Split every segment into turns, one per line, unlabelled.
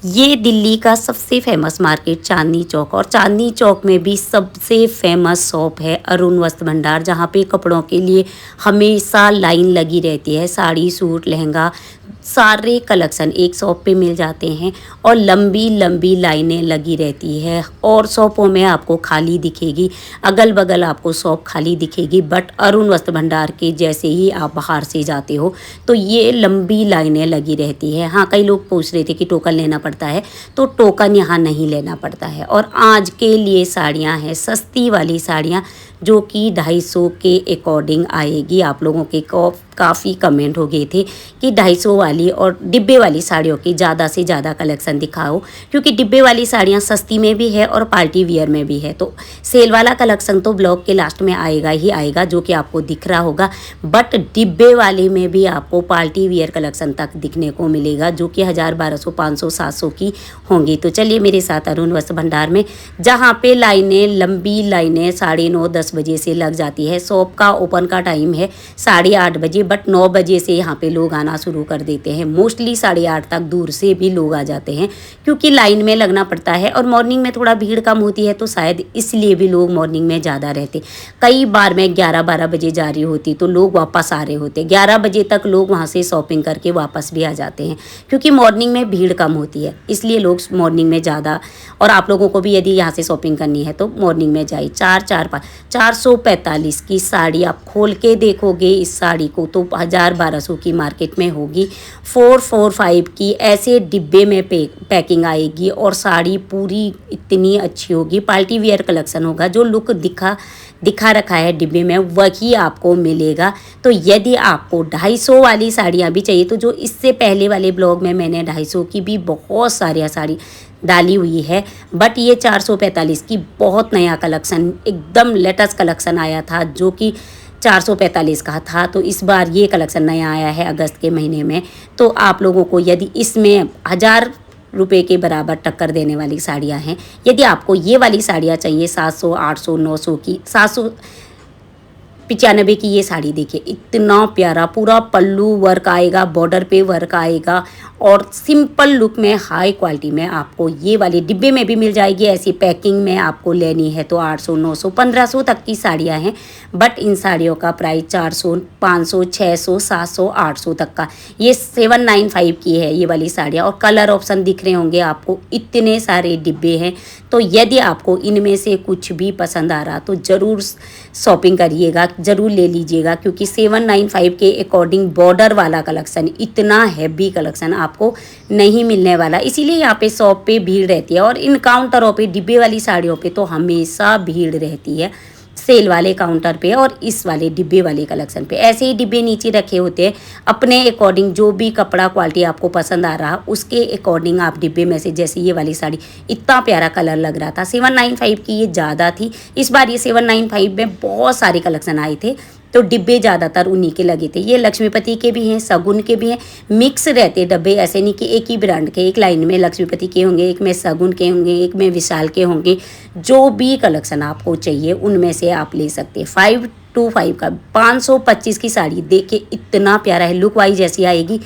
ये दिल्ली का सबसे फेमस मार्केट चांदनी चौक और चांदनी चौक में भी सबसे फेमस शॉप है अरुण वस्त्र भंडार, जहाँ पे कपड़ों के लिए हमेशा लाइन लगी रहती है। साड़ी, सूट, लहंगा, सारे कलेक्शन एक शॉप पे मिल जाते हैं और लंबी लंबी लाइनें लगी रहती है। और शॉपों में आपको खाली दिखेगी, अगल बगल आपको शॉप खाली दिखेगी, बट अरुण वस्त्र भंडार के जैसे ही आप बाहर से जाते हो तो ये लंबी लाइनें लगी रहती है। हाँ, कई लोग पूछ रहे थे कि टोकन लेना पड़ता है, तो टोकन यहाँ नहीं लेना पड़ता है। और आज के लिए साड़ियाँ हैं, सस्ती वाली साड़ियाँ जो कि 250 के अकॉर्डिंग आएगी। आप लोगों के काफ़ी कमेंट हो गए थे कि 250 वाली और डिब्बे वाली साड़ियों की ज़्यादा से ज़्यादा कलेक्शन दिखाओ, क्योंकि डिब्बे वाली साड़ियाँ सस्ती में भी है और पार्टी वियर में भी है। तो सेल वाला कलेक्शन तो ब्लॉग के लास्ट में आएगा ही आएगा, जो कि आपको दिख रहा होगा, बट डिब्बे वाले में भी आपको पार्टी वियर कलेक्शन तक दिखने को मिलेगा, जो कि 1000, 1200, 500, 700 की होंगी। तो चलिए मेरे साथ अरुण वस्त्र भंडार में, जहाँ पे लाइनें, लंबी लाइनें 9:30, 10 बजे से लग जाती है। शॉप का ओपन का टाइम है 8:30 बजे, बट 9 बजे से यहाँ पे लोग आना शुरू कर देते हैं। मोस्टली 8:30 तक दूर से भी लोग आ जाते हैं, क्योंकि लाइन में लगना पड़ता है और मॉर्निंग में थोड़ा भीड़ कम होती है, तो शायद इसलिए भी लोग मॉर्निंग में ज़्यादा रहते। कई बार मैं 11-12 बजे जा रही होती तो लोग वापस आ रहे होते, 11 बजे तक लोग वहाँ से शॉपिंग करके वापस भी आ जाते हैं, क्योंकि मॉर्निंग में भीड़ कम होती है, इसलिए लोग मॉर्निंग में ज़्यादा। और आप लोगों को भी यदि यहाँ से शॉपिंग करनी है तो मॉर्निंग में जाइए। 445 की साड़ी आप खोल के देखोगे इस साड़ी को तो 1000-1200 की मार्केट में होगी। 445 की ऐसे डिब्बे में पैकिंग आएगी और साड़ी पूरी इतनी अच्छी होगी। पार्टी वियर कलेक्शन होगा, जो लुक दिखा रखा है डिब्बे में वही आपको मिलेगा। तो यदि आपको 250 वाली साड़ियाँ भी चाहिए, तो जो इससे पहले वाले ब्लॉग में मैंने 250 की भी बहुत सारी साड़ी डाली हुई है, बट ये 445 की बहुत नया कलेक्शन, एकदम लेटेस्ट कलेक्शन आया था, जो कि 445 का था। तो इस बार ये कलेक्शन नया आया है अगस्त के महीने में। तो आप लोगों को यदि इसमें 1000 रुपये के बराबर टक्कर देने वाली साड़ियाँ हैं, यदि आपको ये वाली साड़ियाँ चाहिए 700, 800, 900 की, 795 की ये साड़ी देखिए, इतना प्यारा, पूरा पल्लू वर्क आएगा, बॉर्डर पे वर्क आएगा और सिंपल लुक में हाई क्वालिटी में आपको ये वाली डिब्बे में भी मिल जाएगी। ऐसी पैकिंग में आपको लेनी है तो 800, 900, 1500 तक की साड़ियाँ हैं, बट इन साड़ियों का प्राइस 400, 500, 600, 700, 800 तक का। ये 795 की है ये वाली साड़ियाँ, और कलर ऑप्शन दिख रहे होंगे आपको, इतने सारे डिब्बे हैं। तो यदि आपको इनमें से कुछ भी पसंद आ रहा तो ज़रूर शॉपिंग करिएगा, ज़रूर ले लीजिएगा, क्योंकि 795 के अकॉर्डिंग बॉर्डर वाला कलेक्शन, इतना हैवी कलेक्शन आपको नहीं मिलने वाला। इसीलिए यहाँ पे शॉप पे भीड़ रहती है, और इन काउंटरों पे डिब्बे वाली साड़ियों पे तो हमेशा भीड़ रहती है, सेल वाले काउंटर पे और इस वाले डिब्बे वाले कलेक्शन पे। ऐसे ही डिब्बे नीचे रखे होते हैं, अपने अकॉर्डिंग जो भी कपड़ा क्वालिटी आपको पसंद आ रहा उसके अकॉर्डिंग आप डिब्बे में से, जैसे ये वाली साड़ी, इतना प्यारा कलर लग रहा था। 795 की ये ज़्यादा थी, इस बार ये 795 में बहुत सारे कलेक्शन आए थे, तो डिब्बे ज़्यादातर उन्हीं के लगे थे। ये लक्ष्मीपति के भी हैं, शगुन के भी हैं, मिक्स रहते डब्बे, ऐसे नहीं कि एक ही ब्रांड के, एक लाइन में लक्ष्मीपति के होंगे, एक में शगुन के होंगे, एक में विशाल के होंगे। जो भी कलेक्शन आपको चाहिए उनमें से आप ले सकते हैं। 525 का 525 की साड़ी देखिए, इतना प्यारा है, लुक वाइज जैसी आएगी।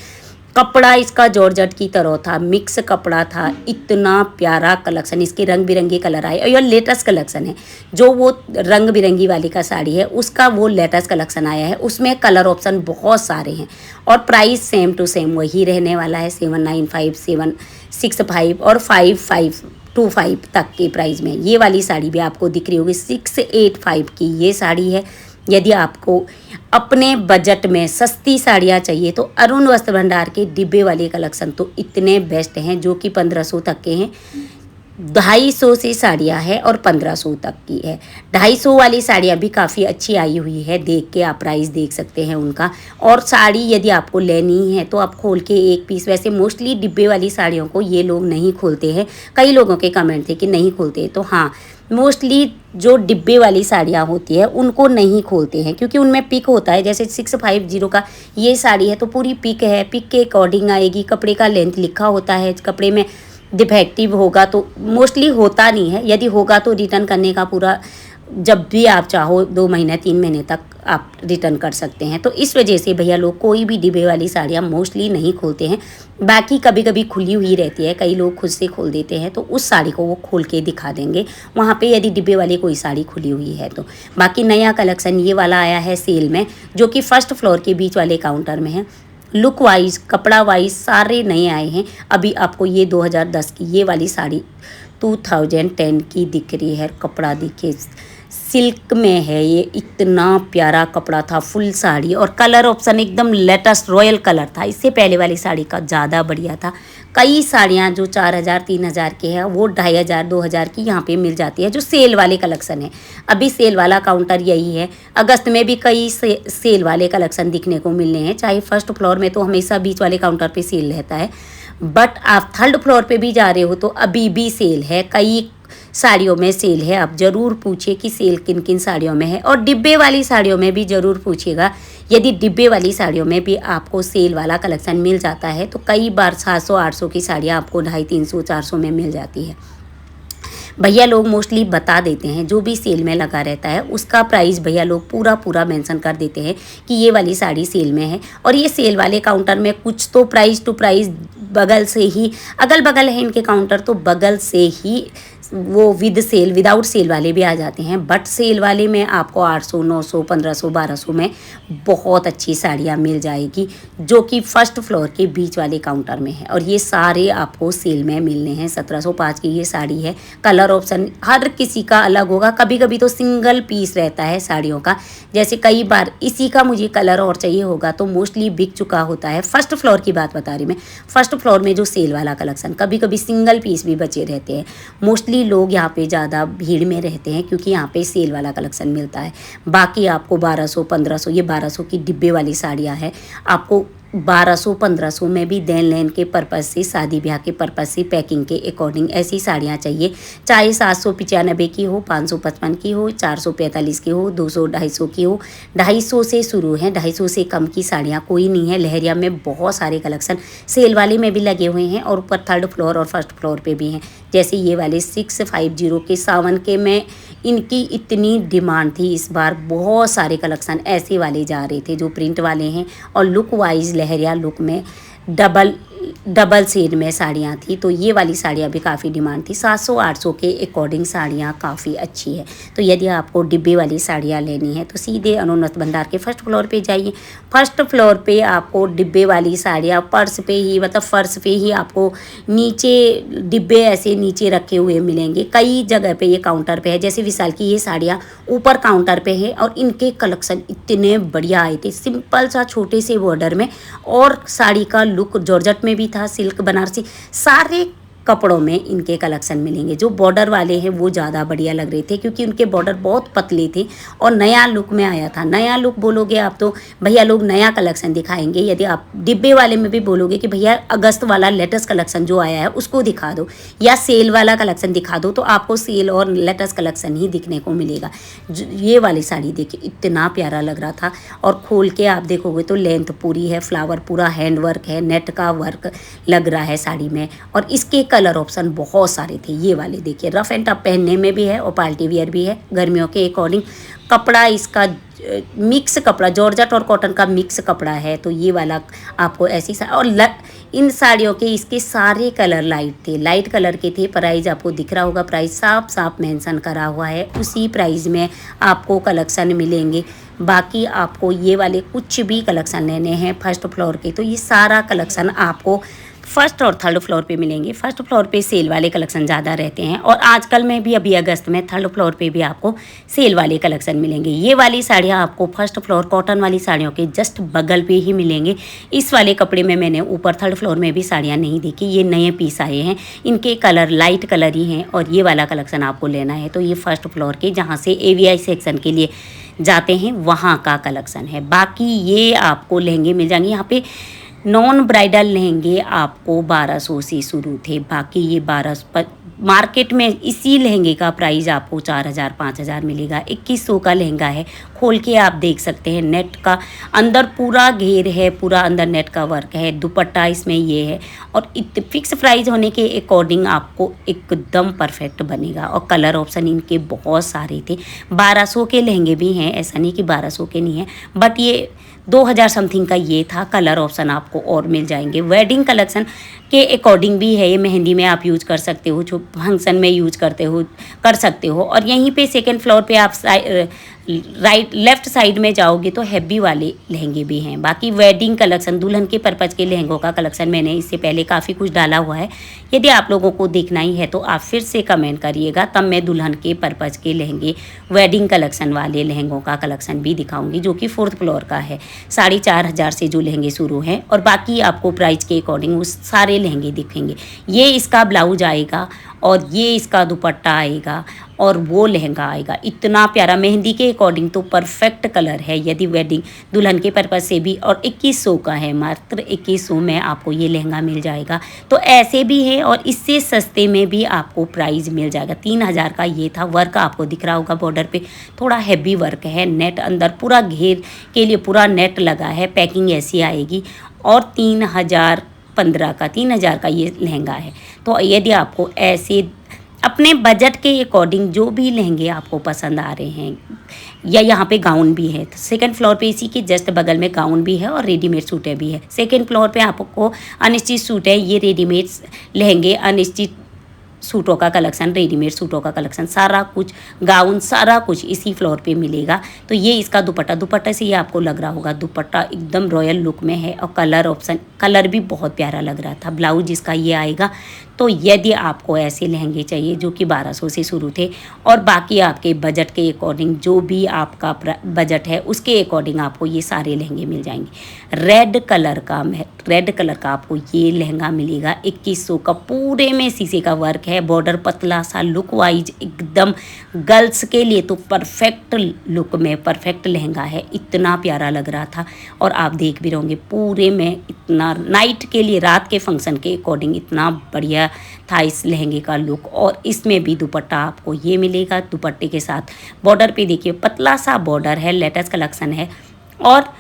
कपड़ा इसका जॉर्जेट की तरह था, मिक्स कपड़ा था, इतना प्यारा कलेक्शन, इसके रंग बिरंगे कलर आए। और ये लेटेस्ट कलेक्शन है, जो वो रंग बिरंगी वाली का साड़ी है उसका वो लेटेस्ट कलेक्शन आया है, उसमें कलर ऑप्शन बहुत सारे हैं और प्राइस सेम टू सेम वही रहने वाला है। 795, 765 और 5525 तक के प्राइस में ये वाली साड़ी भी आपको दिख रही होगी। 685 की ये साड़ी है। यदि आपको अपने बजट में सस्ती साड़ियाँ चाहिए तो अरुण वस्त्र भंडार के डिब्बे वाले कलेक्शन तो इतने बेस्ट हैं, जो कि 1500 तक के हैं। 250 से साड़ियाँ हैं और 1500 तक की है। 250 वाली साड़ियाँ भी काफ़ी अच्छी आई हुई है, देख के आप प्राइस देख सकते हैं उनका। और साड़ी यदि आपको लेनी है तो आप खोल के एक पीस, वैसे मोस्टली डिब्बे वाली साड़ियों को ये लोग नहीं खोलते हैं, कई लोगों के कमेंट थे कि नहीं खोलते, तो हाँ, मोस्टली जो डिब्बे वाली साड़ियाँ होती है उनको नहीं खोलते हैं, क्योंकि उनमें पिक होता है। जैसे 650 का ये साड़ी है तो पूरी पिक है, पिक के अकॉर्डिंग आएगी, कपड़े का लेंथ लिखा होता है, कपड़े में डिफेक्टिव होगा तो मोस्टली होता नहीं है, यदि होगा तो रिटर्न करने का पूरा जब भी आप चाहो 2 महीने 3 महीने तक आप रिटर्न कर सकते हैं। तो इस वजह से भैया लोग कोई भी डिब्बे वाली साड़ियाँ मोस्टली नहीं खोलते हैं। बाकी कभी कभी खुली हुई रहती है, कई लोग खुद से खोल देते हैं, तो उस साड़ी को वो खोल के दिखा देंगे वहाँ पे यदि डिब्बे वाली कोई साड़ी खुली हुई है तो। बाकी नया कलेक्शन ये वाला आया है सेल में, जो कि फर्स्ट फ्लोर के बीच वाले काउंटर में है। लुक वाइज, कपड़ा वाइज सारे नए आए हैं। अभी आपको ये 2010 की ये वाली साड़ी 2010 की दिख रही है। कपड़ा देखिए सिल्क में है, ये इतना प्यारा कपड़ा था, फुल साड़ी, और कलर ऑप्शन एकदम लेटेस्ट रॉयल कलर था। इससे पहले वाली साड़ी का ज़्यादा बढ़िया था। कई साड़ियाँ जो 4000 3000 के हैं वो 2500 2000 की यहाँ पे मिल जाती है, जो सेल वाले कलेक्शन है। अभी सेल वाला काउंटर यही है। अगस्त में भी कई सेल वाले कलेक्शन दिखने को मिलने हैं। चाहे फर्स्ट फ्लोर में तो हमेशा बीच वाले काउंटर पे सेल रहता है, बट आप थर्ड फ्लोर पे भी जा रहे हो तो अभी भी सेल है, कई साड़ियों में सेल है। आप ज़रूर पूछिए कि सेल किन किन साड़ियों में है, और डिब्बे वाली साड़ियों में भी ज़रूर पूछिएगा। यदि डिब्बे वाली साड़ियों में भी आपको सेल वाला कलेक्शन मिल जाता है तो कई बार 700 800 की साड़ियाँ आपको 250 300 400 में मिल जाती है। भैया लोग मोस्टली बता देते हैं, जो भी सेल में लगा रहता है उसका प्राइस भैया लोग पूरा मेंशन कर देते हैं कि ये वाली साड़ी सेल में है। और ये सेल वाले काउंटर में कुछ तो प्राइस टू प्राइस बगल से ही, अगल बगल है इनके काउंटर तो बगल से ही वो विद सेल विदाउट सेल वाले भी आ जाते हैं। बट सेल वाले में आपको 800 900 1500 1200 में बहुत अच्छी साड़ियाँ मिल जाएगी, जो कि फर्स्ट फ्लोर के बीच वाले काउंटर में है। और ये सारे आपको सेल में मिलने हैं। 1705 की ये साड़ी है। कलर ऑप्शन हर किसी का अलग होगा, कभी कभी तो सिंगल पीस रहता है साड़ियों का। जैसे कई बार इसी का मुझे कलर और चाहिए होगा तो मोस्टली बिक चुका होता है। फर्स्ट फ्लोर की बात बता रही मैं, फर्स्ट फ्लोर में जो सेल वाला कलेक्शन कभी कभी सिंगल पीस भी बचे रहते हैं। मोस्टली लोग यहाँ पे ज़्यादा भीड़ में रहते हैं क्योंकि यहाँ पे सेल वाला कलेक्शन मिलता है। बाकी आपको 1200 1500, ये 1200 की डिब्बे वाली साड़ियाँ हैं, आपको 1200 1500 में भी देन लेन के पर्पज़ से, शादी ब्याह के पर्पज़ से, पैकिंग के अकॉर्डिंग ऐसी साड़ियाँ चाहिए। चाहे 795 की हो, 555 की हो, 445 की हो, 200 250 की हो। 250 से शुरू है, 250 से कम की साड़ियाँ कोई नहीं है। लहरिया में बहुत सारे कलेक्शन सेल वाले में भी लगे हुए हैं और ऊपर थर्ड फ्लोर और फर्स्ट फ्लोर पे भी हैं। जैसे ये वाले 650 के सावन के में इनकी इतनी डिमांड थी, इस बार बहुत सारे कलेक्शन ऐसे वाले जा रहे थे जो प्रिंट वाले हैं और लुक वाइज लहरिया लुक में डबल शेड में साड़ियाँ थी। तो ये वाली साड़ियाँ भी काफ़ी डिमांड थी। 700 800 के अकॉर्डिंग साड़ियाँ काफ़ी अच्छी है। तो यदि आपको डिब्बे वाली साड़ियाँ लेनी है तो सीधे अनुन्नत भंडार के फर्स्ट फ्लोर पे जाइए। फर्स्ट फ्लोर पे आपको डिब्बे वाली साड़ियाँ पर्स पे ही, मतलब फर्श पे ही आपको नीचे डिब्बे ऐसे नीचे रखे हुए मिलेंगे। कई जगह पे ये काउंटर पे है, जैसे विशाल की ये साड़ियाँ ऊपर काउंटर पे है और इनके कलेक्शन इतने बढ़िया आए थे, सिंपल सा छोटे से बॉर्डर में, और साड़ी का लुक जॉर्जेट में भी था, सिल्क बनारसी सारे कपड़ों में इनके कलेक्शन मिलेंगे। जो बॉर्डर वाले हैं वो ज़्यादा बढ़िया लग रहे थे क्योंकि उनके बॉर्डर बहुत पतले थे और नया लुक में आया था। नया लुक बोलोगे आप तो भैया लोग नया कलेक्शन दिखाएंगे। यदि आप डिब्बे वाले में भी बोलोगे कि भैया अगस्त वाला लेटेस्ट कलेक्शन जो आया है उसको दिखा दो या सेल वाला कलेक्शन दिखा दो, तो आपको सेल और लेटेस्ट कलेक्शन ही दिखने को मिलेगा। ये वाली साड़ी देखिए इतना प्यारा लग रहा था, और खोल के आप देखोगे तो लेंथ पूरी है, फ्लावर पूरा हैंड वर्क है, नेट का वर्क लग रहा है साड़ी में। और इसके कलर ऑप्शन बहुत सारे थे। ये वाले देखिए रफ एंड टफ पहनने में भी है और पार्टी वियर भी है गर्मियों के अकॉर्डिंग। कपड़ा इसका मिक्स कपड़ा, जॉर्जेट और कॉटन का मिक्स कपड़ा है। तो ये वाला आपको ऐसी और इन साड़ियों के इसके सारे कलर लाइट थे, लाइट कलर के थे। प्राइस आपको दिख रहा होगा, प्राइस साफ साफ मेंशन करा हुआ है, उसी प्राइस में आपको कलेक्शन मिलेंगे। बाकी आपको ये वाले कुछ भी कलेक्शन लेने हैं फर्स्ट फ्लोर के तो ये सारा कलेक्शन आपको फर्स्ट और थर्ड फ्लोर पे मिलेंगे। फर्स्ट फ्लोर पे सेल वाले कलेक्शन ज़्यादा रहते हैं और आजकल में भी अभी अगस्त में थर्ड फ्लोर पे भी आपको सेल वाले कलेक्शन मिलेंगे। ये वाली साड़ियाँ आपको फर्स्ट फ्लोर कॉटन वाली साड़ियों के जस्ट बगल पे ही मिलेंगे। इस वाले कपड़े में मैंने ऊपर थर्ड फ्लोर में भी साड़ियाँ नहीं देखी, ये नए पीस आए हैं, इनके कलर लाइट कलर ही हैं। और ये वाला कलेक्शन आपको लेना है तो ये फर्स्ट फ्लोर के जहाँ से AVI सेक्शन के लिए जाते हैं वहाँ का कलेक्शन है। बाकी ये आपको लहंगे मिल जाएंगे। यहाँ पे नॉन ब्राइडल लहंगे आपको 1200 से शुरू थे, बाकी ये 1200 मार्केट में इसी लहंगे का प्राइस आपको 4000 5000 मिलेगा। 2100 का लहंगा है, खोल के आप देख सकते हैं। नेट का अंदर पूरा घेर है, पूरा अंदर नेट का वर्क है, दुपट्टा इसमें ये है और फिक्स प्राइस होने के अकॉर्डिंग आपको एकदम परफेक्ट बनेगा। और कलर ऑप्शन इनके बहुत सारे थे। 1200 के लहंगे भी हैं, ऐसा नहीं कि 1200 के नहीं है, बट ये 2000 समथिंग का ये था। कलर ऑप्शन आपको और मिल जाएंगे। वेडिंग कलेक्शन के अकॉर्डिंग भी है ये। मेहंदी में आप यूज कर सकते हो, जो फंक्शन में यूज करते हो कर सकते हो। और यहीं पे सेकंड फ्लोर पे आप लेफ्ट साइड में जाओगे तो हैवी वाले लहंगे भी हैं। बाकी वेडिंग कलेक्शन, दुल्हन के पर्पज़ के लहंगों का कलेक्शन मैंने इससे पहले काफ़ी कुछ डाला हुआ है। यदि आप लोगों को देखना ही है तो आप फिर से कमेंट करिएगा, तब मैं दुल्हन के पर्पज़ के लहंगे, वेडिंग कलेक्शन वाले लहंगों का कलेक्शन भी दिखाऊंगी, जो कि 4th फ्लोर का है। 4500 से जो लहंगे शुरू हैं और बाकी आपको प्राइस के अकॉर्डिंग उस सारे लहंगे दिखेंगे। ये इसका ब्लाउज आएगा और ये इसका दुपट्टा आएगा और वो लहंगा आएगा। इतना प्यारा, मेहंदी के अकॉर्डिंग तो परफेक्ट कलर है। यदि वेडिंग दुल्हन के पर्पज़ से भी, और 2100 का है, मात्र 2100 में आपको ये लहंगा मिल जाएगा। तो ऐसे भी है और इससे सस्ते में भी आपको प्राइस मिल जाएगा। 3000 का ये था। वर्क आपको दिख रहा होगा बॉर्डर पे, थोड़ा हैवी वर्क है। नेट अंदर पूरा घेर के लिए पूरा नेट लगा है। पैकिंग ऐसी आएगी और 3000 का ये लहंगा है। तो यदि आपको ऐसे अपने बजट के अकॉर्डिंग जो भी लहंगे आपको पसंद आ रहे हैं, या यहाँ पे गाउन भी है, सेकंड फ्लोर पे इसी के जस्ट बगल में गाउन भी है और रेडीमेड सूटें भी है। सेकंड फ्लोर पे आपको अनिश्चित सूट है, ये रेडीमेड लहंगे, अनिश्चित सूटों का कलेक्शन, रेडीमेड सूटों का कलेक्शन, सारा कुछ, गाउन, सारा कुछ इसी फ्लोर पे मिलेगा। तो ये इसका दुपट्टा से ये आपको लग रहा होगा, दुपट्टा एकदम रॉयल लुक में है और कलर ऑप्शन, कलर भी बहुत प्यारा लग रहा था। ब्लाउज इसका ये आएगा। तो यदि आपको ऐसे लहंगे चाहिए जो कि 1200 से शुरू थे और बाकी आपके बजट के अकॉर्डिंग, जो भी आपका बजट है उसके अकॉर्डिंग आपको ये सारे लहंगे मिल जाएंगे। रेड कलर का आपको ये लहंगा मिलेगा 2100 का। पूरे में शीशे का वर्क है, बॉर्डर पतला सा, लुक वाइज एकदम गर्ल्स के लिए तो परफेक्ट लुक में परफेक्ट लहंगा है। इतना प्यारा लग रहा था और आप देख भी रहोगे पूरे में, इतना नाइट के लिए, रात के फंक्शन के अकॉर्डिंग इतना बढ़िया था इस लहंगे का लुक। और इसमें भी दुपट्टा आपको ये मिलेगा। दुपट्टे के साथ बॉर्डर पे देखिए पतला सा बॉर्डर है, लेटेस्ट कलेक्शन है। और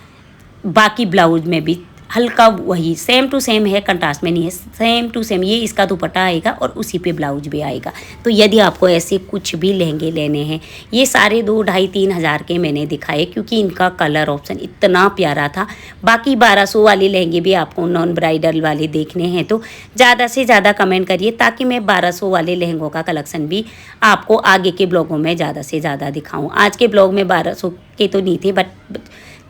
बाकी ब्लाउज में भी हल्का वही सेम टू सेम है, कंट्रास्ट में नहीं है, सेम टू सेम ये इसका दुपट्टा आएगा और उसी पे ब्लाउज भी आएगा। तो यदि आपको ऐसे कुछ भी लहंगे लेने हैं, ये सारे 2 ढाई 3000 के मैंने दिखाए क्योंकि इनका कलर ऑप्शन इतना प्यारा था। बाकी 1200 वाले लहंगे भी आपको नॉन ब्राइडल वाले देखने हैं तो ज़्यादा से ज़्यादा कमेंट करिए, ताकि मैं 1200 वाले लहंगों का कलेक्शन भी आपको आगे के ब्लॉगों में ज़्यादा से ज़्यादा दिखाऊँ। आज के ब्लॉग में 1200 के तो नहीं थे, बट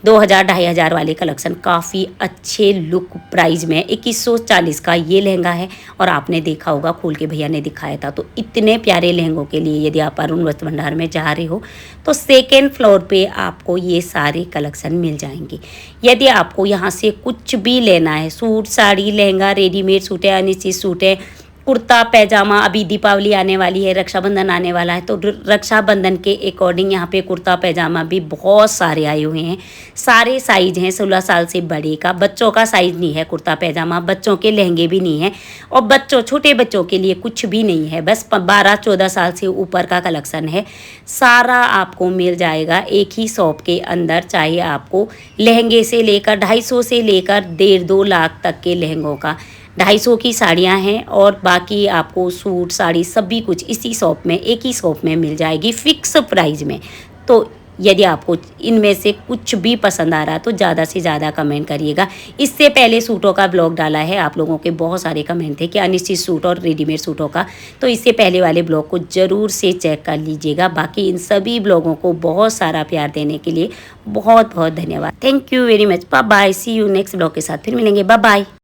2000 2500 वाले कलेक्शन काफ़ी अच्छे लुक प्राइस में। 2140 का ये लहंगा है और आपने देखा होगा, खोल के भैया ने दिखाया था। तो इतने प्यारे लहंगों के लिए यदि आप अरुण वस्त्र भंडार में जा रहे हो तो सेकेंड फ्लोर पे आपको ये सारे कलेक्शन मिल जाएंगे। यदि आपको यहाँ से कुछ भी लेना है, suit, sari, lehenga, readymade suit है, अनिश्चित सूट है, कुर्ता पैजामा, अभी दीपावली आने वाली है, रक्षाबंधन आने वाला है, तो रक्षाबंधन के अकॉर्डिंग यहाँ पे कुर्ता पैजामा भी बहुत सारे आए हुए हैं। सारे साइज हैं, 16 साल से बड़े का, बच्चों का साइज नहीं है कुर्ता पैजामा, बच्चों के लहंगे भी नहीं है और बच्चों, छोटे बच्चों के लिए कुछ भी नहीं है, बस 12-14 साल से ऊपर का कलेक्शन है। सारा आपको मिल जाएगा एक ही शॉप के अंदर। चाहे आपको लहंगे से लेकर 250 से लेकर 1.5-2 लाख तक के लहंगों का, 250 की साड़ियाँ हैं और बाकी आपको सूट, साड़ी सभी कुछ इसी शॉप में, एक ही शॉप में मिल जाएगी फिक्स प्राइस में। तो यदि आपको इनमें से कुछ भी पसंद आ रहा है तो ज़्यादा से ज़्यादा कमेंट करिएगा। इससे पहले सूटों का ब्लॉग डाला है, आप लोगों के बहुत सारे कमेंट थे कि अनिश्चित सूट और रेडीमेड सूटों का, तो इससे पहले वाले ब्लॉग को ज़रूर से चेक कर लीजिएगा। बाकी इन सभी ब्लॉगों को बहुत सारा प्यार देने के लिए बहुत बहुत धन्यवाद। Thank you very much. Bye bye, see you next blog के साथ फिर मिलेंगे। Bye bye.